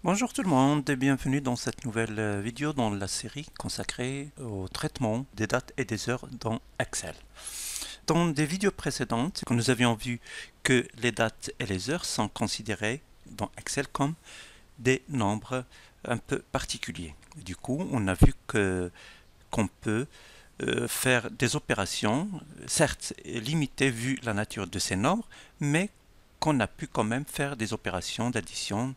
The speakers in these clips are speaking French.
Bonjour tout le monde et bienvenue dans cette nouvelle vidéo dans la série consacrée au traitement des dates et des heures dans Excel. Dans des vidéos précédentes, nous avions vu que les dates et les heures sont considérées dans Excel comme des nombres un peu particuliers. Du coup, on a vu qu'on peut faire des opérations, certes limitées vu la nature de ces nombres, mais qu'on a pu quand même faire des opérations d'addition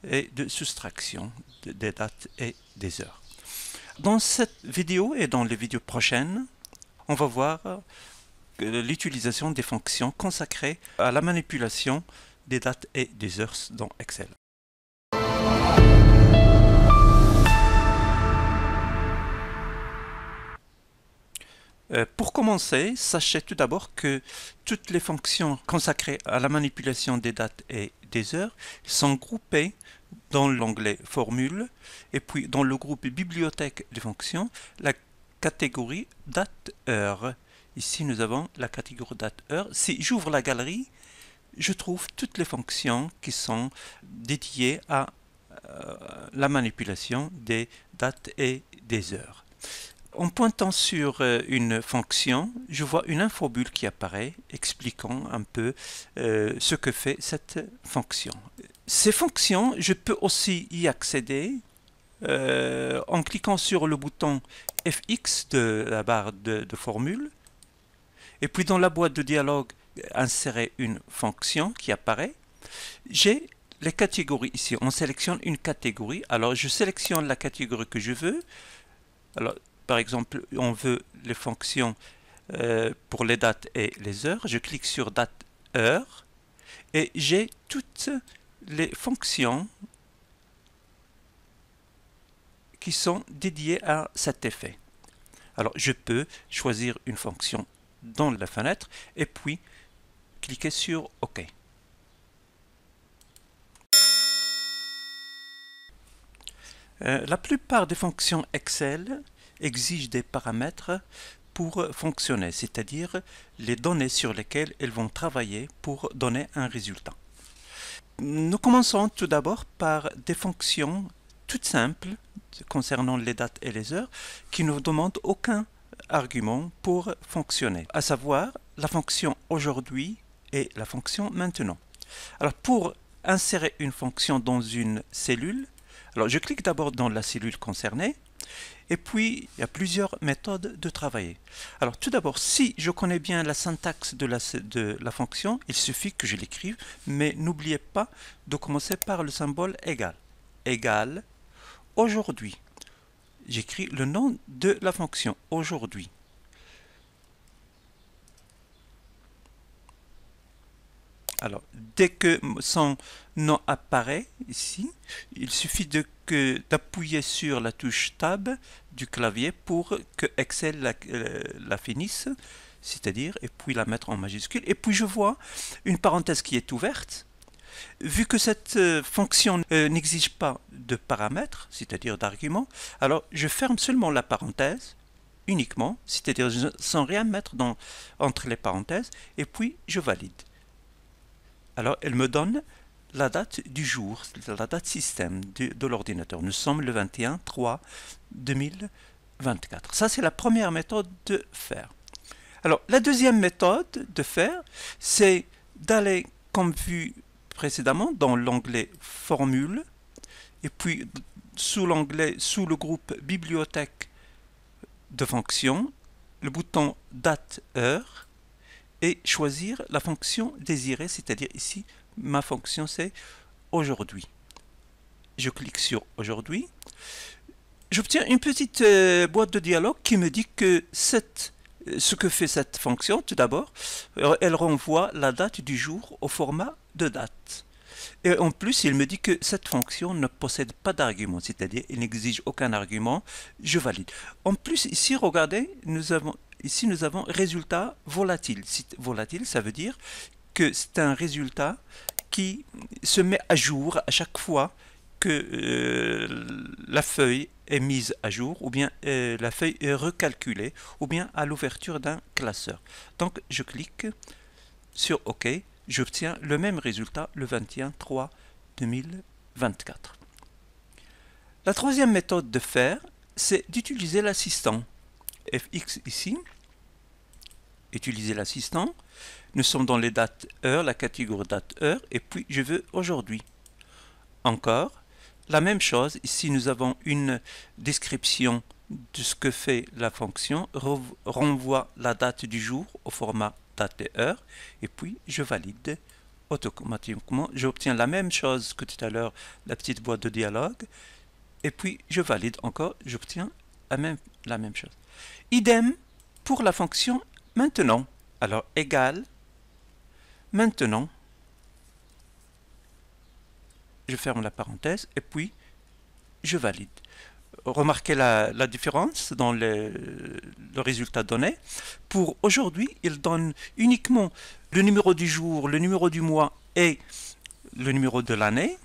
et de soustraction des dates et des heures. Dans cette vidéo et dans les vidéos prochaines, on va voir l'utilisation des fonctions consacrées à la manipulation des dates et des heures dans Excel. Pour commencer, sachez tout d'abord que toutes les fonctions consacrées à la manipulation des dates et des heures sont groupées dans l'onglet Formule et puis dans le groupe Bibliothèque de fonctions, la catégorie date-heure. Ici, nous avons la catégorie date-heure. Si j'ouvre la galerie, je trouve toutes les fonctions qui sont dédiées à la manipulation des dates et des heures. En pointant sur une fonction, je vois une infobulle qui apparaît expliquant un peu ce que fait cette fonction. Ces fonctions, je peux aussi y accéder en cliquant sur le bouton FX de la barre de formule et puis dans la boîte de dialogue, insérer une fonction qui apparaît. J'ai les catégories ici. On sélectionne une catégorie. Alors, je sélectionne la catégorie que je veux. Alors, par exemple, on veut les fonctions pour les dates et les heures. Je clique sur date, heure et j'ai toutes les fonctions qui sont dédiées à cet effet. Alors, je peux choisir une fonction dans la fenêtre et puis cliquer sur OK. La plupart des fonctions Excel exigent des paramètres pour fonctionner, c'est-à-dire les données sur lesquelles elles vont travailler pour donner un résultat. Nous commençons tout d'abord par des fonctions toutes simples concernant les dates et les heures qui ne demandent aucun argument pour fonctionner, à savoir la fonction aujourd'hui et la fonction maintenant. Alors pour insérer une fonction dans une cellule, alors je clique d'abord dans la cellule concernée et puis il y a plusieurs méthodes de travailler. Alors tout d'abord, si je connais bien la syntaxe de la fonction, il suffit que je l'écrive, mais n'oubliez pas de commencer par le symbole égal. Égal aujourd'hui. J'écris le nom de la fonction aujourd'hui. Alors, dès que son nom apparaît ici, il suffit d'appuyer sur la touche Tab du clavier pour que Excel la finisse, c'est-à-dire, et puis la mettre en majuscule. Et puis je vois une parenthèse qui est ouverte. Vu que cette fonction n'exige pas de paramètres, c'est-à-dire d'arguments, alors je ferme seulement la parenthèse, uniquement, c'est-à-dire sans rien mettre entre les parenthèses, et puis je valide. Alors, elle me donne la date du jour, la date système de l'ordinateur. Nous sommes le 21/3/2024. Ça, c'est la première méthode de faire. Alors, la deuxième méthode de faire, c'est d'aller, comme vu précédemment, dans l'onglet Formule, et puis sous le groupe Bibliothèque de fonctions, le bouton Date-Heure, et choisir la fonction désirée, c'est-à-dire ici, ma fonction c'est aujourd'hui. Je clique sur aujourd'hui. J'obtiens une petite boîte de dialogue qui me dit que ce que fait cette fonction, tout d'abord, elle renvoie la date du jour au format de date. Et en plus, il me dit que cette fonction ne possède pas d'argument, c'est-à-dire il n'exige aucun argument, je valide. En plus, ici, regardez, nous avons résultat volatile. Volatile, ça veut dire que c'est un résultat qui se met à jour à chaque fois que la feuille est mise à jour, ou bien la feuille est recalculée, ou bien à l'ouverture d'un classeur. Donc, je clique sur OK. J'obtiens le même résultat le 21/3/2024. La troisième méthode de faire, c'est d'utiliser l'assistant. Fx ici, utiliser l'assistant. Nous sommes dans les dates heures, la catégorie date heure, et puis je veux aujourd'hui. Encore, la même chose, ici nous avons une description de ce que fait la fonction, renvoie la date du jour au format date et heure, et puis je valide automatiquement. J'obtiens la même chose que tout à l'heure, la petite boîte de dialogue, et puis je valide encore, j'obtiens la même chose. Idem pour la fonction maintenant. Alors égal maintenant, je ferme la parenthèse et puis je valide. Remarquez la différence dans le résultat donné. Pour aujourd'hui, il donne uniquement le numéro du jour, le numéro du mois et le numéro de l'année,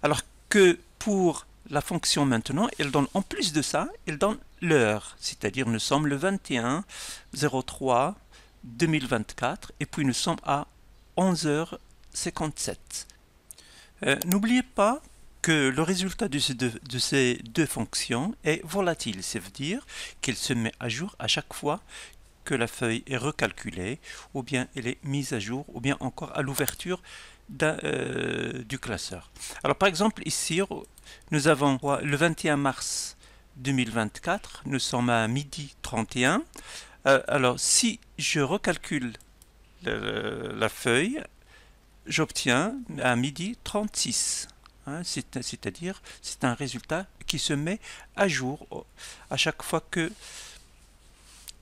alors que pour la fonction maintenant, il donne en plus de ça, il donne l'heure, c'est-à-dire nous sommes le 21/03/2024 et puis nous sommes à 11h57. N'oubliez pas que le résultat de ces deux fonctions est volatile, ça veut dire qu'il se met à jour à chaque fois que la feuille est recalculée, ou bien elle est mise à jour, ou bien encore à l'ouverture du classeur. Alors par exemple ici, nous avons le 21 mars 2024, nous sommes à midi 31. Alors si je recalcule la feuille, j'obtiens à midi 36. C'est-à-dire, c'est un résultat qui se met à jour à chaque fois que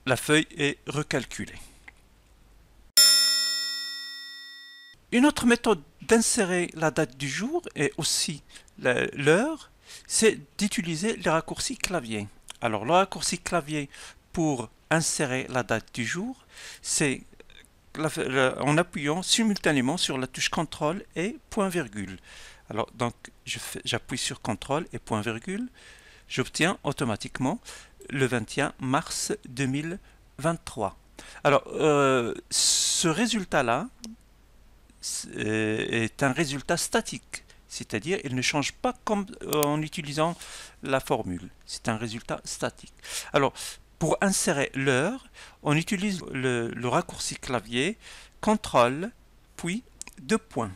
la feuille est recalculée. Une autre méthode d'insérer la date du jour et aussi l'heure, c'est d'utiliser les raccourcis clavier. Alors, le raccourci clavier pour insérer la date du jour, c'est en appuyant simultanément sur la touche CTRL et point virgule. Alors donc j'appuie sur CTRL et point virgule, j'obtiens automatiquement le 21 mars 2023. Alors ce résultat-là est un résultat statique, c'est-à-dire il ne change pas comme en utilisant la formule, c'est un résultat statique. Alors pour insérer l'heure, on utilise le raccourci clavier CTRL puis 2 points.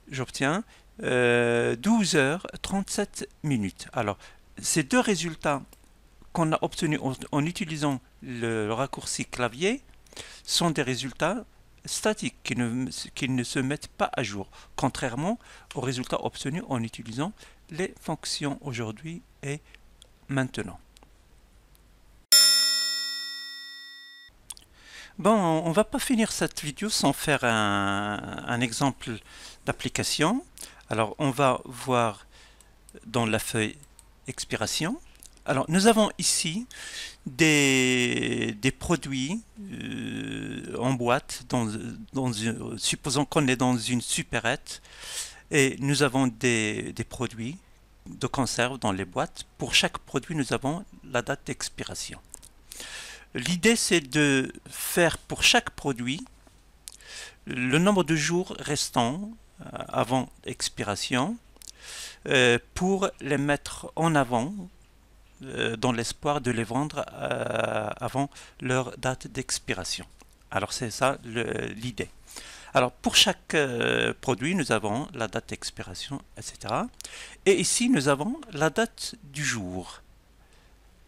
J'obtiens 12h37 minutes. Alors, ces deux résultats qu'on a obtenus en utilisant le raccourci clavier sont des résultats statiques qui ne se mettent pas à jour, contrairement aux résultats obtenus en utilisant les fonctions aujourd'hui et maintenant. Bon, on ne va pas finir cette vidéo sans faire un exemple d'application. Alors, on va voir dans la feuille expiration. Alors, nous avons ici des produits en boîte, supposons qu'on est dans une supérette, et nous avons des produits de conserve dans les boîtes. Pour chaque produit, nous avons la date d'expiration. L'idée, c'est de faire pour chaque produit le nombre de jours restants avant expiration pour les mettre en avant dans l'espoir de les vendre avant leur date d'expiration. Alors c'est ça l'idée. Alors pour chaque produit, nous avons la date d'expiration, etc. Et ici, nous avons la date du jour.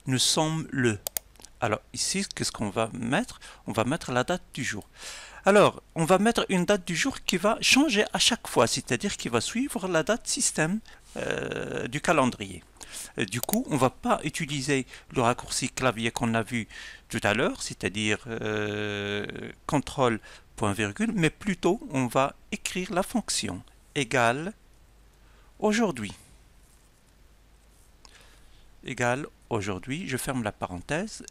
Nous sommes le. Alors ici, qu'est-ce qu'on va mettre? On va mettre la date du jour. Alors, on va mettre une date du jour qui va changer à chaque fois, c'est-à-dire qui va suivre la date système du calendrier. Du coup, on ne va pas utiliser le raccourci clavier qu'on a vu tout à l'heure, c'est-à-dire CTRL point virgule, mais plutôt on va écrire la fonction égale aujourd'hui. Égale aujourd'hui, je ferme la parenthèse.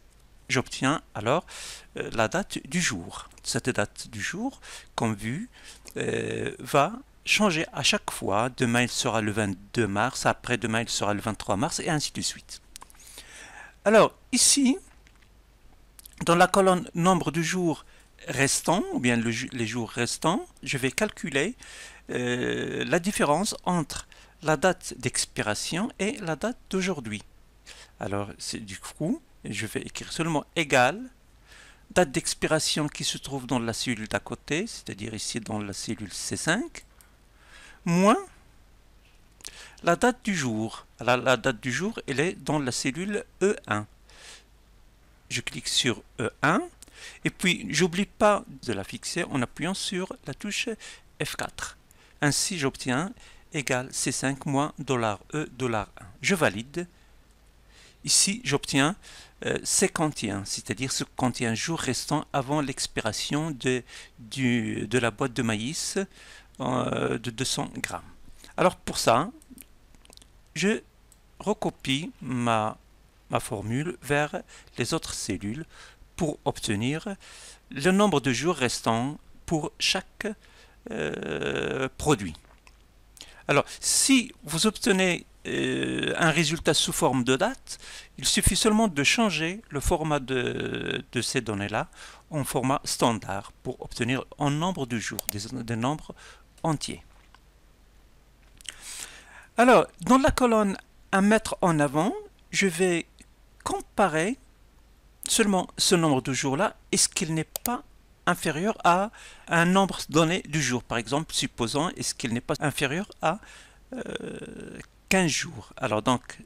J'obtiens alors la date du jour. Cette date du jour, comme vu, va changer à chaque fois. Demain, il sera le 22 mars, après-demain, il sera le 23 mars, et ainsi de suite. Alors, ici, dans la colonne nombre de jours restants, ou bien les jours restants, je vais calculer la différence entre la date d'expiration et la date d'aujourd'hui. Alors, du coup, je vais écrire seulement égal, date d'expiration qui se trouve dans la cellule d'à côté, c'est-à-dire ici dans la cellule C5, moins la date du jour. Alors, la date du jour, elle est dans la cellule E1. Je clique sur E1 et puis j'oublie pas de la fixer en appuyant sur la touche F4. Ainsi, j'obtiens égal C5 moins $E $1. Je valide. Ici, j'obtiens C51, c'est-à-dire 51 jours restants avant l'expiration de la boîte de maïs de 200 grammes. Alors pour ça, je recopie ma formule vers les autres cellules pour obtenir le nombre de jours restants pour chaque produit. Alors, si vous obtenez un résultat sous forme de date, il suffit seulement de changer le format de ces données-là en format standard pour obtenir un nombre de jours, des nombres entiers. Alors, dans la colonne à mettre en avant, je vais comparer seulement ce nombre de jours-là, est-ce qu'il n'est pas inférieur à un nombre donné du jour. Par exemple, supposons, est-ce qu'il n'est pas inférieur à 15 jours. Alors donc,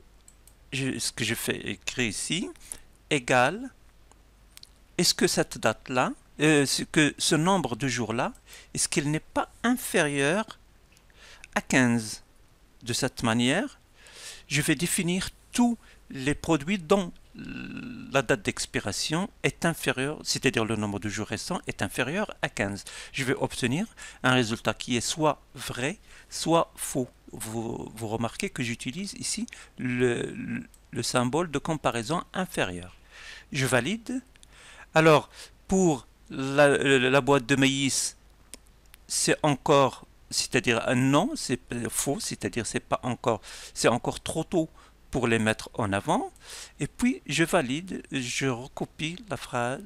ce que je fais écrire ici, égale, est-ce que cette date-là, ce nombre de jours-là, est-ce qu'il n'est pas inférieur à 15? De cette manière, je vais définir tous les produits dont la date d'expiration est inférieure, c'est-à-dire le nombre de jours restants est inférieur à 15. Je vais obtenir un résultat qui est soit vrai, soit faux. Vous remarquez que j'utilise ici le symbole de comparaison inférieur. Je valide. Alors, pour la boîte de maïs, c'est encore, c'est-à-dire un non, c'est faux, c'est-à-dire c'est encore trop tôt pour les mettre en avant, et puis je valide, je recopie la phrase,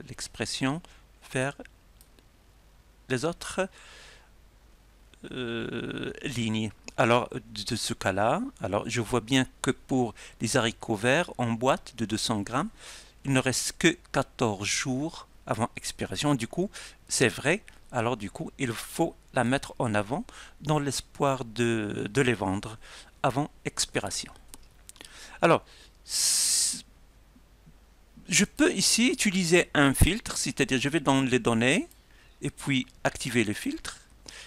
l'expression vers les autres lignes. Alors, de ce cas-là, alors je vois bien que pour les haricots verts en boîte de 200 grammes, il ne reste que 14 jours avant expiration. Du coup, c'est vrai. Alors du coup, il faut la mettre en avant dans l'espoir de les vendre avant expiration. Alors, je peux ici utiliser un filtre, c'est-à-dire je vais dans les données, et puis activer le filtre,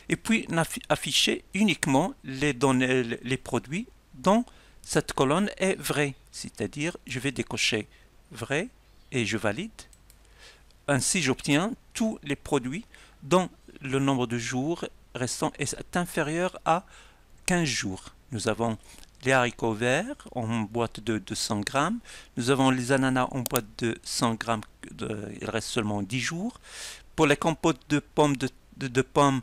et puis afficher uniquement les données, les produits dont cette colonne est vraie, c'est-à-dire je vais décocher vrai et je valide. Ainsi, j'obtiens tous les produits dont le nombre de jours restant est inférieur à 15 jours. Nous avons les haricots verts en boîte de 200 grammes. Nous avons les ananas en boîte de 100 grammes. Il reste seulement 10 jours. Pour les compotes de pommes,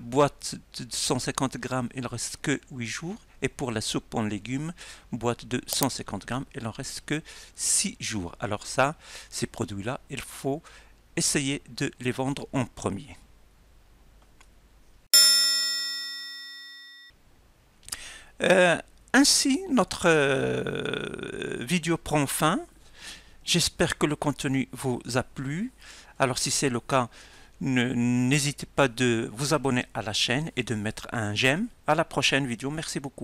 boîte de 150 grammes, il ne reste que 8 jours. Et pour la soupe en légumes, boîte de 150 grammes, il n'en reste que 6 jours. Alors ça, ces produits-là, il faut essayer de les vendre en premier. Ainsi, notre vidéo prend fin. J'espère que le contenu vous a plu. Alors si c'est le cas, n'hésitez pas de vous abonner à la chaîne et de mettre un j'aime. À la prochaine vidéo. Merci beaucoup.